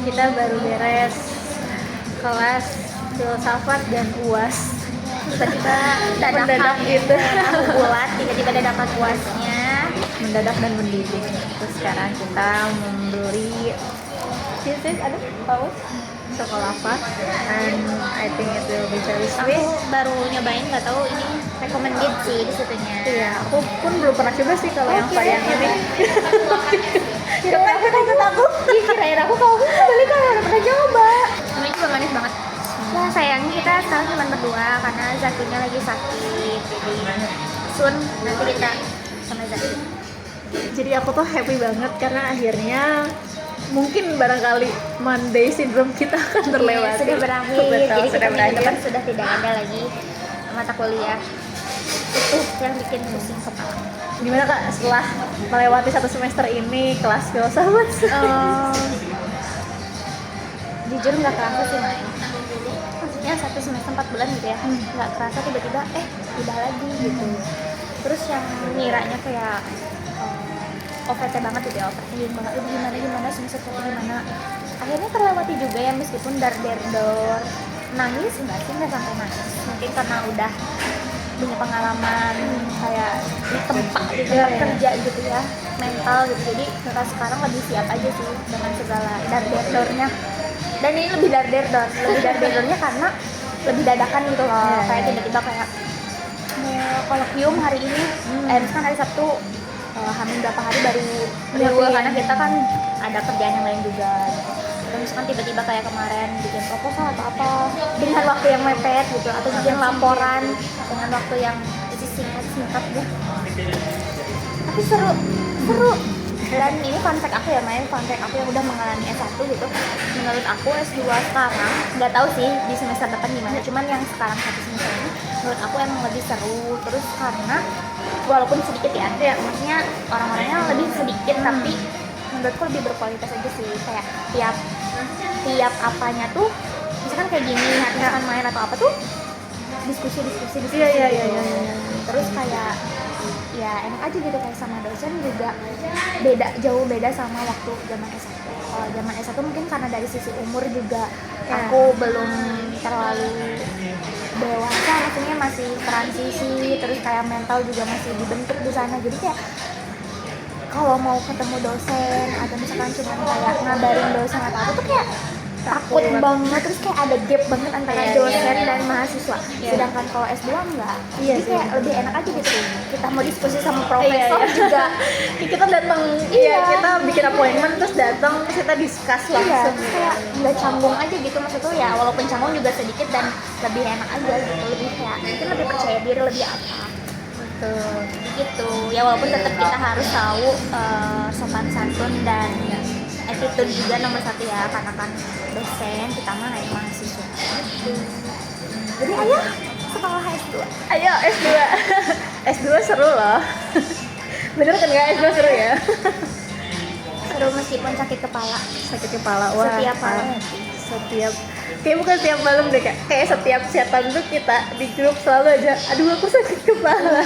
kita baru beres kelas filsafat dan UAS. Tiba-tiba Mendadak dadakan gitu. bulat, tiba-tiba dadakan UASnya. Mendadak dan mendidih. Terus sekarang kita membeli ada paus coklat and I think it will be very sweet. Aku baru nyobain, nggak tahu ini recommended sih di situnya. Iya, aku pun belum pernah coba sih kalau yang varian ini. Kirain aku ikut aku. Ih, kirain aku kamu beli kan udah pernah coba. Ini juga manis banget. Ya sayangnya kita sekarang cuma berdua karena Zakinya lagi sakit. Jadi soon nanti kita sama Zaki. Jadi aku tuh happy banget karena akhirnya mungkin barangkali Monday syndrome kita akan terlewati. Sudah berakhir. Betul, Jadi sudah kita minggu depan berakhir. sudah tidak ada lagi mata kuliah. Itu yang bikin pusing kepala. Gimana Kak setelah melewati satu semester ini kelas filsafat? Jujur nggak kerasa sih Mai. Maksudnya satu semester 4 bulan gitu ya, nggak kerasa tiba-tiba udah lagi gitu. Terus yang ngiranya kayak OVT banget gitu ya, overthinking banget, gimana semester satu gimana. Akhirnya terlewati juga ya meskipun dar-der-dor. Nangis enggak sih, nggak sampai nangis. Mungkin karena udah punya pengalaman kayak di tempat kerja gitu ya, mental gitu. Jadi kita sekarang lebih siap aja sih dengan segala dar-der-dornya. Dan ini lebih dar-der-dornya karena lebih dadakan gitu loh. Kayak tiba-tiba kayak kolokvium hari ini, misalkan hari Sabtu, hamil berapa hari baru karena kita kan ada kerjaan yang lain juga gitu. Dan misalkan tiba-tiba kayak kemarin bikin proposal atau apa dengan waktu yang mepet gitu, atau bikin laporan dengan waktu yang singkat gitu. Tapi seru. Dan ini fun fact aku ya, fun fact aku yang udah mengalami S1 gitu. Menurut aku S2 sekarang, nggak tahu sih di semester depan gimana, cuman yang sekarang satu semester ini menurut aku emang lebih seru. Terus karena walaupun sedikit ya, maksudnya orang-orangnya lebih sedikit, tapi menurutku lebih berkualitas aja sih. Kayak tiap apanya tuh, misalkan kayak gini, misalkan main atau apa tuh, diskusi. Iya. Terus kayak ya enak aja gitu, kayak sama dosen juga jauh beda sama waktu zaman S1. Kalau zaman S1 mungkin karena dari sisi umur juga aku belum terlalu dewasa, maksudnya masih transisi, terus kayak mental juga masih dibentuk di sana. Jadi kayak kalau mau ketemu dosen atau misalkan cuma kayak ngabarin dosen atau apa tuh kayak takut banget, terus kayak ada gap banget antara dosen dan mahasiswa. Sedangkan kalau S2 enggak. Jadi kayak lebih enak aja gitu. Kita mau diskusi sama profesor juga. Kita datang, kita bikin appointment terus datang, terus kita discuss langsung. Kayak nggak canggung aja gitu, maksudnya ya walaupun canggung juga sedikit dan lebih enak aja gitu, lebih kayak mungkin lebih percaya diri, lebih apa gitu ya, walaupun tetap kita harus tahu sopan santun dan attitude juga nomor satu ya, karena kan dosen kita mah kayak mahasiswa gitu. Jadi ayo sekolah S2. Ayo S2. S2 seru loh. Bener kan nggak S2 seru ya? Seru meskipun sakit kepala. Wah, Setiap malam. Kayak bukan setiap malam deh, kayak setiap setan tuh kita di grup selalu aja, aduh aku sakit kepala.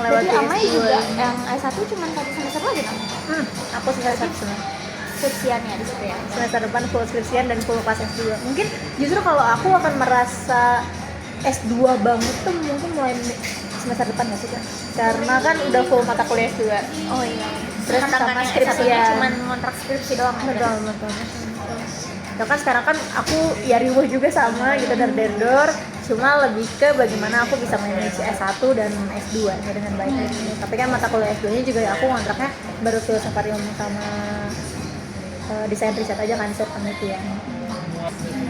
Jadi Amai juga yang S1 cuma 1 semester lagi kan? Aku semester 1 semester. Skripsian ya di situ ya. Semester depan full skripsian dan full pas S2. Mungkin justru kalau aku akan merasa S2 banget tuh mungkin mulai semester depan nggak sih Kak? Karena kan udah full mata kuliah S2. Oh iya. Terus sama skripsian. Cuma ngontrak skripsi doang. Betul. Ya kan sekarang kan aku ya riuh juga sama gitu dar-der, cuma lebih ke bagaimana aku bisa manage S1 dan S2 nya dengan baik. Tapi kan mata kuliah S2 nya juga aku kontraknya baru filsafat ilmu sama desain riset aja kan, riset penelitian.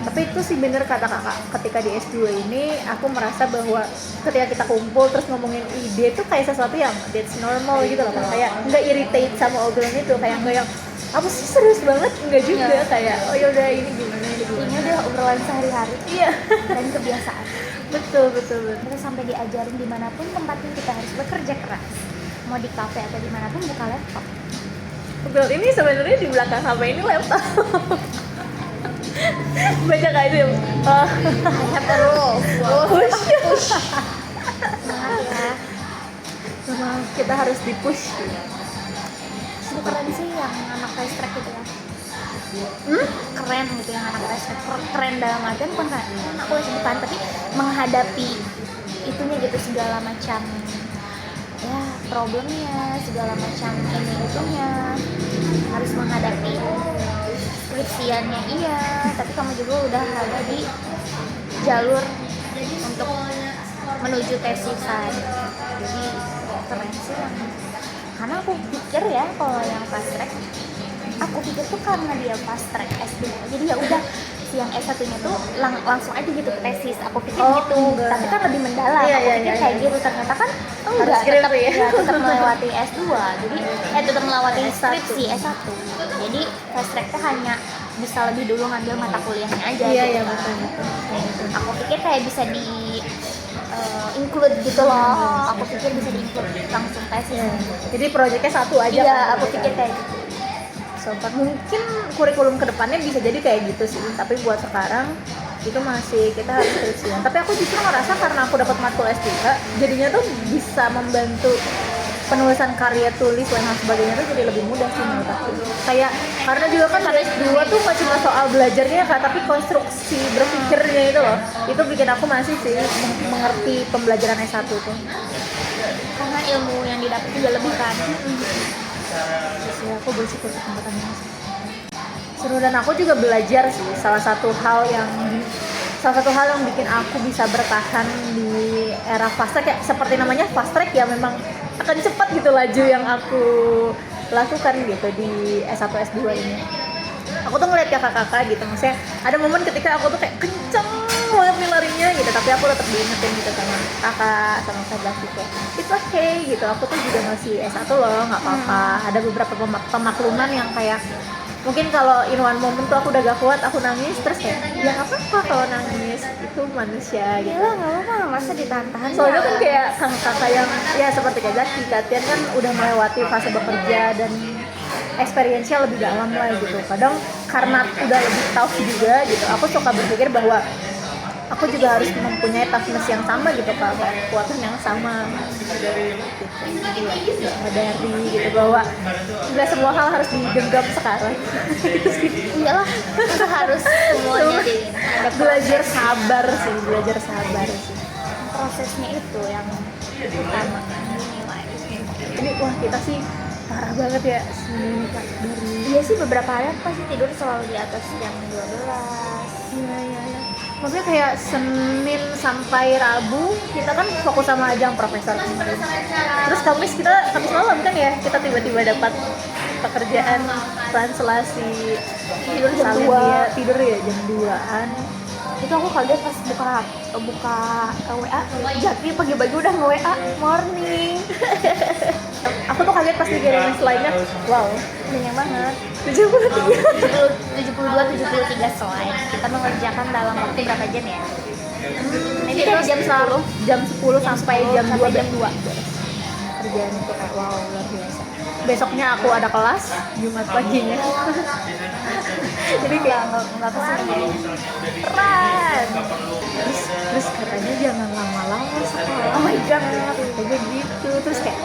Tapi itu sih bener kata kakak, ketika di S2 ini aku merasa bahwa ketika kita kumpul terus ngomongin ide itu kayak sesuatu yang that's normal gitu loh, kayak nggak irritate sama obrolan itu, kayak nggak yang apa sih serius banget, enggak juga, kayak oh yaudah ini gimana. Ini udah obrolan sehari-hari. Iya. Dan kebiasaan. Betul. Terus sampai diajarin dimanapun tempatnya kita harus bekerja keras. Mau di kafe atau dimanapun buka laptop. Betul, ini sebenarnya di belakang HP ini laptop. Baca kayak itu. Have a rule. Push. Semangat ya. Memang kita harus di-push. Itu keren sih yang anak fast track gitu ya. keren gitu yang anak fast track. Keren dalam artian bukan keren aku lagi depan, tapi menghadapi itunya gitu, segala macam ya problemnya, segala macam ini itunya, harus menghadapi skripsiannya iya, tapi kamu juga udah ada di jalur untuk menuju tesisan. Jadi keren sih yang, karena aku pikir ya kalau yang fast track, aku pikir tuh karena dia fast track S2 jadi ya udah si yang S1 nya tuh langsung aja gitu ke tesis, aku pikir gitu. enggak. Tapi kan lebih mendalam, Iya, aku iya, pikir iya, kayak iya. gitu, ternyata kan Harus enggak, tetap skripsi ya. ya tetap melewati S2, jadi tetap melewati S1. skripsi S1. Jadi fast track tuh hanya bisa lebih dulu ngambil mata kuliahnya aja Iya, gitu iya, kan. betul. Aku pikir kayak bisa di include gitu loh, aku pikir bisa di include langsung tesis. Iya. Jadi proyeknya satu aja Iya, kan? aku pikir kayak gitu. So far, mungkin kurikulum kedepannya bisa jadi kayak gitu sih, tapi buat sekarang itu masih kita harus skripsian. Tapi aku justru ngerasa karena aku dapat matkul S3 jadinya tuh bisa membantu penulisan karya tulis dan hal sebagainya tuh jadi lebih mudah sih menurut aku. Kayak karena juga kan di S2 tuh nggak cuma soal belajarnya Kak, tapi konstruksi berpikirnya itu loh, itu bikin aku masih sih mengerti pembelajaran S1 tuh. Karena ilmu yang didapat juga lebih kan. Terus ya aku bersyukur kesempatan ini sih. Seru, dan aku juga belajar sih salah satu hal yang bikin aku bisa bertahan di era fast track, ya seperti namanya fast track ya, memang akan cepat gitu laju yang aku lakukan gitu di S1 S2 ini. Aku tuh ngeliat kakak-kakak gitu, maksudnya ada momen ketika aku tuh kayak kenceng banget nih larinya gitu, tapi aku tetap diingetin gitu sama kakak, sama kak gitu, it's okay gitu, aku tuh juga masih S1 loh, nggak apa-apa. Ada beberapa pemakluman yang kayak mungkin kalau in one moment tuh aku udah gak kuat, aku nangis, terus kayak ya nggak apa-apa kalau nangis, itu manusia gitu. Gila, nggak apa-apa, masa ditahan-tahan. Soalnya kan kayak kakak yang ya seperti kayak Zaki, Katian kan udah melewati fase bekerja dan experience-nya lebih dalam lah gitu. Kadang karena udah lebih tough juga gitu, aku suka berpikir bahwa aku juga harus mempunyai toughness yang sama gitu, kekuatan yang sama gitu. Dari gitu bahwa nggak semua hal harus digenggam sekarang. Iyalah, itu harus semuanya ada belajar sabar sih. prosesnya itu yang utama dinilai. Ini wah kita sih parah banget ya sini Kak, dari Iya sih, beberapa hari aku pasti tidur selalu di atas jam 12. iya. Maksudnya kayak Senin sampai Rabu kita kan fokus sama ajang profesor kemarin. Terus Kamis malam kan ya kita tiba-tiba dapat pekerjaan translasi Tidur jam salin 2. dia, tidur ya jam 2-an. Itu aku kaget pas buka WA, Jaki pagi-pagi udah nge-WA morning. Aku tuh kaget pas dikirimin slide-nya, wow, Banyak banget. 73. 73 slide. Kita mengerjakan dalam waktu berapa jam ya? Ini Kayak terus jam 10 sampai jam 2 jam 2. kerjaan itu kayak wow, luar biasa. Besoknya aku ada kelas Jumat paginya. Jadi kayak nggak kesini. keren. Terus katanya jangan lama-lama sekolah. Oh my god. Kayak gitu. Terus kayak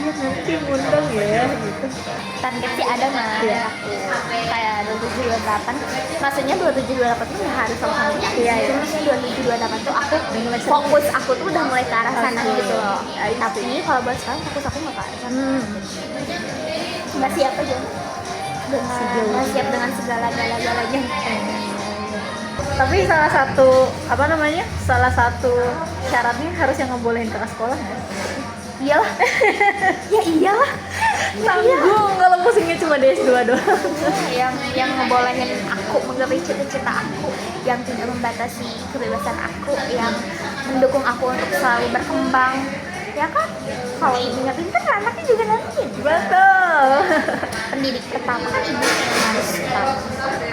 iya nanti ngundang ya gitu. Target sih ada mah. Iya. Aku kayak 2728. Maksudnya 2728 tuh nggak harus sama kita. Iya, iya. Cuma 2728 tuh aku Udah mulai fokus, aku tuh udah mulai ke arah sana Oke. gitu loh. I see. Tapi kalau buat sekarang fokus aku nggak ke arah sana. Nggak siap aja. Sejauh Nggak ini. siap dengan segala galanya. Tapi salah satu syaratnya harus yang ngebolehin ke sekolah nggak? Iyalah. Ya iyalah. Tanggung kalau pusingnya cuma DS2 doang. yang ngebolehin aku menggapai cita-cita aku, yang tidak membatasi kebebasan aku, yang mendukung aku untuk selalu berkembang, ya kan? Kalau ibunya pintar, anaknya juga nanti jadi Betul. pendidik pertama kan ibu yang harus tahu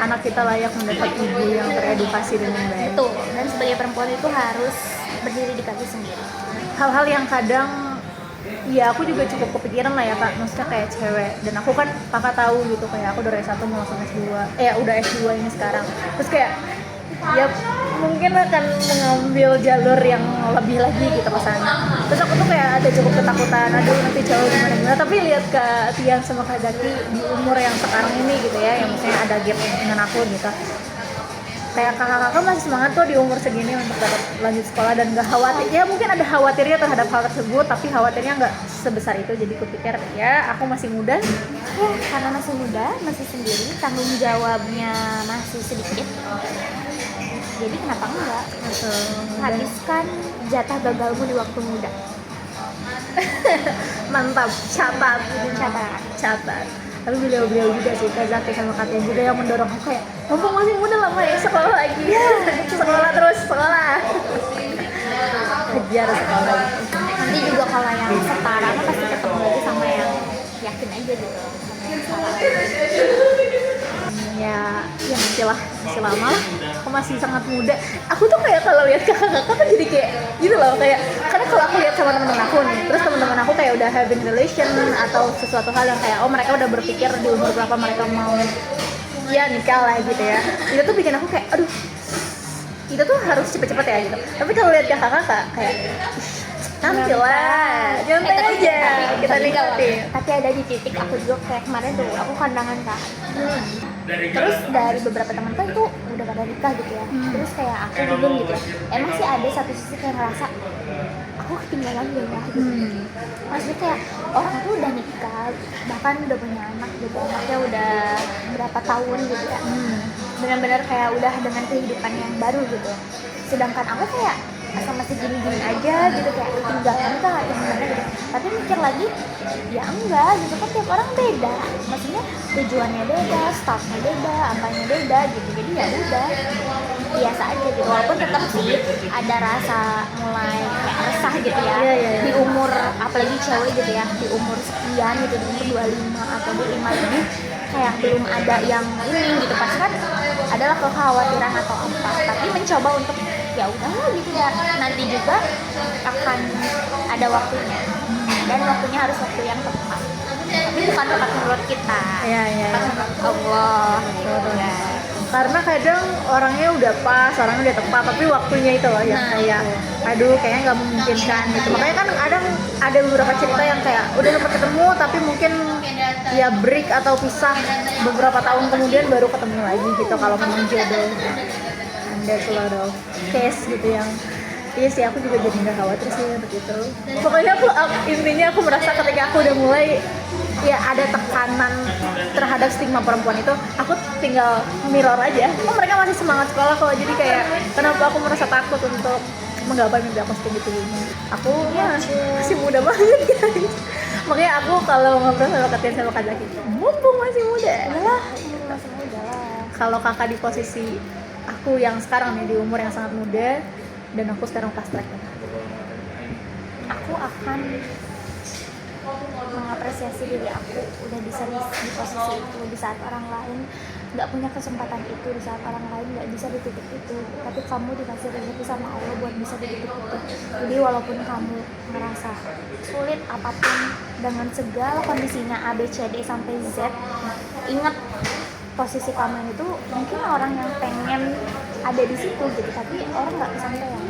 Anak kita layak mendapat ibu yang teredukasi dengan baik. itu, dan sebagai perempuan itu harus berdiri di kaki sendiri. Hal-hal yang kadang ya aku juga cukup kepikiran lah ya Kak, maksudnya kayak cewek, dan aku kan kakak tahu gitu kayak aku dari S1 mau langsung S2, udah S2 ini sekarang, terus kayak ya mungkin akan mengambil jalur yang lebih lagi gitu ke sana. Terus aku tuh kayak ada cukup ketakutan, aduh nanti jauh gimana-gimana. Tapi lihat Kak Tian sama Kak Zaki di umur yang sekarang ini gitu ya, yang maksudnya ada gap dengan aku gitu. Kayak kakak-kakak masih semangat tuh di umur segini untuk dapat lanjut sekolah dan gak khawatir. Ya mungkin ada khawatirnya terhadap hal tersebut, tapi khawatirnya nggak sebesar itu. Jadi kupikir ya aku masih muda. Ya, karena masih muda, masih sendiri, tanggung jawabnya masih sedikit. Jadi kenapa enggak? Habiskan jatah gagalmu di waktu muda. Mantap, catat. Tapi beliau-beliau juga sih, Kak Zaki sama Kak Tian juga yang mendorong aku kayak mumpung masih muda lama ya sekolah lagi. Sekolah terus, sekolah. Kejar sekolah. Nanti juga kalau yang setara mah pasti ketemu lagi sama yang yakin aja gitu, sama yang salah. Ya masih lama lah. Aku masih sangat muda. Aku tuh kayak kalau lihat kakak-kakak tuh jadi kayak gitu loh, kayak karena kalau aku lihat sama teman-teman aku nih, terus teman-teman aku kayak udah having relation atau sesuatu hal yang kayak mereka udah berpikir di umur berapa mereka mau ya nikah lah gitu ya. Itu tuh bikin aku kayak aduh, itu tuh harus cepet-cepet ya gitu. Tapi kalau lihat kakak-kakak kayak nanti lah, nyantai aja, kita nikmatin. Tapi ada di titik aku juga kayak kemarin tuh aku kandangan Kak. Terus dari beberapa temanku itu udah pada nikah gitu ya. Terus kayak aku belum gitu ya. Emang sih ada satu sisi kayak ngerasa aku ketinggalan gitu ya gitu. Maksudnya kayak orang tuh udah nikah, bahkan udah punya anak gitu, anaknya udah berapa tahun gitu ya. Benar-benar kayak udah dengan kehidupan yang baru gitu. Sedangkan aku kayak masih gini-gini aja gitu, kayak ketinggalan kah atau gimana gitu. Tapi mikir lagi, ya enggak gitu kan, tiap orang beda. Maksudnya tujuannya beda, startnya beda, apanya beda gitu. Jadi ya udah biasa aja gitu. Walaupun tetap sih ada rasa mulai kayak resah gitu ya. Di umur apalagi cewek gitu ya, di umur sekian gitu, di umur 25 atau 25 lebih, kayak belum ada yang ini gitu. Pasti kan adalah kekhawatiran atau apa. Tapi mencoba untuk ya udahlah gitu ya, nanti juga akan ada waktunya, dan waktunya harus waktu yang tepat, tapi bukan tepat menurut kita. Menurut Allah gitu ya. Karena kadang orangnya udah pas, orangnya udah tepat, tapi waktunya itu loh yang kayak aduh kayaknya nggak memungkinkan gitu. Makanya kan ada beberapa cerita yang kayak udah sempat ketemu tapi mungkin ya break atau pisah beberapa tahun kemudian baru ketemu lagi gitu kalau memang jodoh. There's a lot of case gitu yang iya sih, aku juga jadi nggak khawatir sih untuk itu. Pokoknya intinya aku merasa ketika aku udah mulai ya ada tekanan terhadap stigma perempuan itu, aku tinggal mirror aja. Oh mereka masih semangat sekolah kok, jadi kayak kenapa aku merasa takut untuk menggapai mimpi aku setinggi ini. Aku masih muda banget guys. Makanya aku kalau ngobrol sama Kak Tian sama Kak Zaki, mumpung masih muda. Masih muda lah. Kalau kakak di posisi aku yang sekarang nih di umur yang sangat muda dan aku sekarang fast track, aku akan mengapresiasi diri aku udah bisa di posisi itu di saat orang lain nggak punya kesempatan itu, di saat orang lain nggak bisa di titik itu, tapi kamu dikasih rezeki sama Allah buat bisa di titik itu. Jadi walaupun kamu merasa sulit apapun dengan segala kondisinya A, B, C, D sampai Z, ingat posisi kamu itu mungkin orang yang pengen ada di situ gitu, tapi orang nggak kesampaian.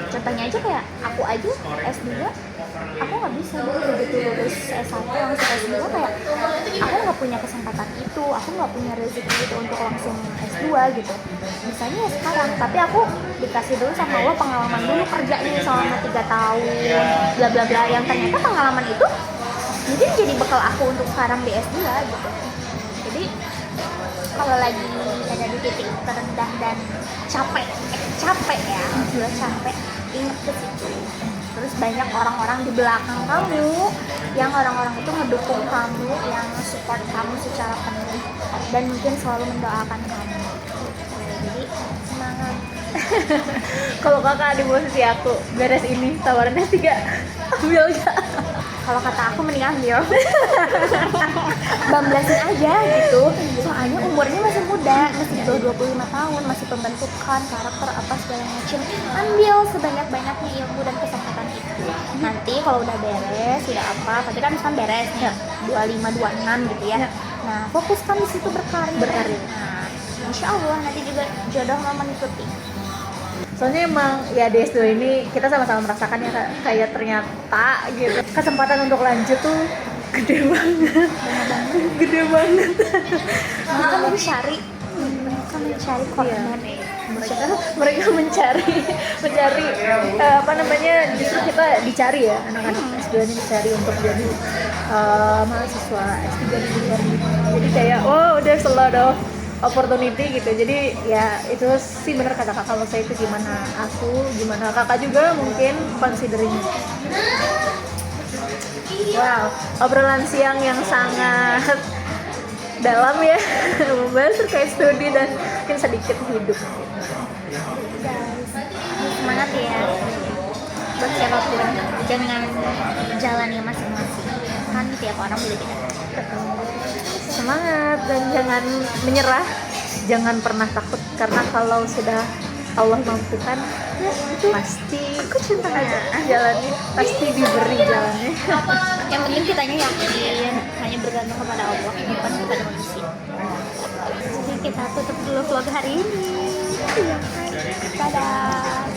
Contohnya aja kayak aku aja S2, aku nggak bisa dulu begitu lulus S1 langsung S2, kayak aku nggak punya kesempatan itu, aku nggak punya rezeki itu untuk langsung S2 gitu. Misalnya ya sekarang, tapi aku dikasih dulu sama Allah pengalaman dulu kerjanya selama 3 tahun, bla bla bla, yang ternyata pengalaman itu mungkin jadi bekal aku untuk sekarang di S2 gitu. Jadi kalau lagi ada di titik terendah dan capek ya, sudah capek, ingat ke situ. Terus banyak orang-orang di belakang kamu yang orang-orang itu ngedukung kamu, yang support kamu secara penuh dan mungkin selalu mendoakan kamu. Jadi semangat. Kalau kakak di posisi aku, beres ini tawarannya 3, ambil gak? Kalau kata aku mending ambil. Bamblasin aja gitu. Soalnya umurnya masih muda, masih di bawah 25 tahun, masih pembentukan karakter apa segala macam. Ambil sebanyak-banyaknya ilmu dan kesempatan itu. Nanti kalau udah beres, sudah apa, tapi kan misalkan beres nih, 25, 26 gitu ya. Nah, fokuskan di situ berkarir. Nah, insya Allah nanti juga jodoh mau mengikuti. Soalnya emang ya di S2 ini kita sama-sama merasakan ya kayak ternyata gitu kesempatan untuk lanjut tuh gede banget. Gede banget. Mereka mencari korban. Mereka mencari apa namanya, justru kita dicari ya, anak-anak S2 ini dicari untuk jadi mahasiswa S3 di luar gitu. Jadi kayak there's a lot of opportunity gitu. Jadi ya itu sih bener kata kakak, kalau saya itu gimana kakak juga mungkin considering. Wow, obrolan siang yang sangat dalam ya, membahas terkait studi dan mungkin sedikit hidup. Semangat ya buat siapapun, jangan jalani masing-masing, kan tiap orang beda-beda. Semangat dan jangan menyerah, jangan pernah takut, karena kalau sudah Allah mampukan pasti jalannya pasti diberi jalannya. Yang penting kitanya yakin, hanya bergantung kepada Allah, bukan kepada manusia. Jadi kita tutup dulu vlog hari ini. Dadah.